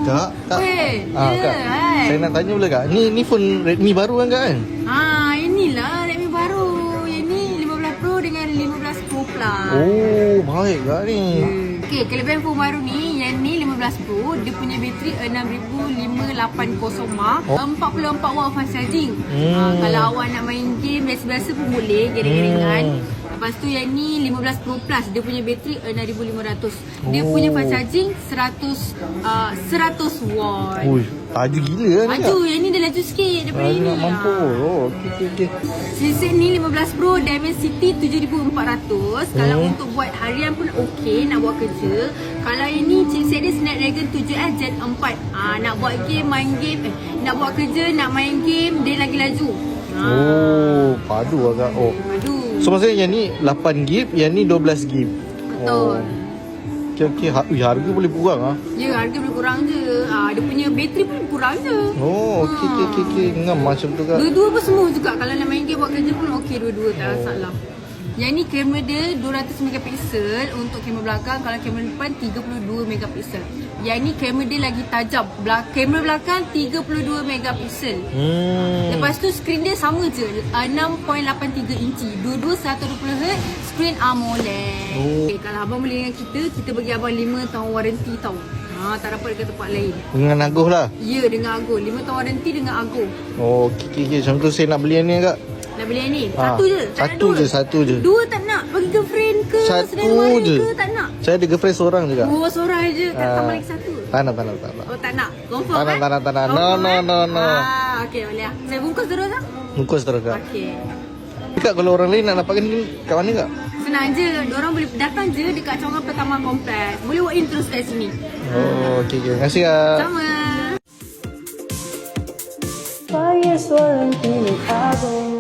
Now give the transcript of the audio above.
Kak. Kak. Saya nak tanya pula Kak. Ni phone Redmi baru kan Kak kan? Inilah Redmi baru. Yang ni 15 Pro dengan 15 Pro Plus. Oh, baik Kak ni. Okey, kelebihan phone baru ni, yang ni 15 Pro, dia punya bateri 6580 mAh, 44 watt fast charging. Kalau awak nak main game biasa-biasa pun boleh, garing-garingan. Lepas tu yang ni 15 Pro Plus, dia punya bateri 6500. Dia punya fast charging 100 watt. Ui, laju gila kan Laju, yang ni dia laju sikit daripada ini. nak mampu. Oh, okey. Chipset ni 15 Pro Dimensity 7400. Kalau untuk buat harian pun okey, nak buat kerja. Kalau ini chipset dia Snapdragon 7S Gen 4. Nak buat game, main game, nak buat kerja, nak main game, dia lagi laju. Oh, padu agak. Oh. Padu. So maksudnya yang ni 8GB, yang ni 12GB. Betul. Okey. Harga boleh kurang Ya, harga boleh kurang je. Dia punya bateri pun kurang je. Oh, okey. Ngam macam tu Kak. Dua-dua pun semua juga. Kalau nak main game buat kerja pun okey dua-dua, tak masalah. Yang ni kamera dia 200 megapiksel untuk kamera belakang. Kalau kamera depan 32 megapiksel. Yang ni kamera dia lagi tajam. Kamera belakang 32 megapiksel. Lepas tu skrin dia sama je, 6.83 inci. Dua-dua 120Hz, skrin AMOLED. Okay, kalau abang beli dengan kita bagi abang 5 tahun warranty tau. Tak dapat dekat tempat lain. Dengan Agoh lah. Ya, dengan Agoh. 5 tahun warranty dengan Agoh. Oh, okey. Macam tu saya nak beli yang ni Kak. Nak beli yang ni? Satu je? Tak nak dua? Satu je. Dua tak nak? Bagi girlfriend ke? Satu saudara mara je. ke? Tak nak? Saya ada girlfriend seorang je Kak. Oh, seorang je. Tak tambah lagi satu? Tak nak. Oh, tak nak? Confirm Tak nak. No. Okey, boleh lah. Saya bungkus terus lah? Bungkus terus Kak. Okey. Kak, kalau orang lain nak dapatkan ni kat mana Kak? Senang je. Diorang boleh datang je dekat Chongqing Pertama Kompleks. Boleh walk in terus kat sini. Oh, okey. Terima kasih Kak. Sama. 把夜所人给你踏动。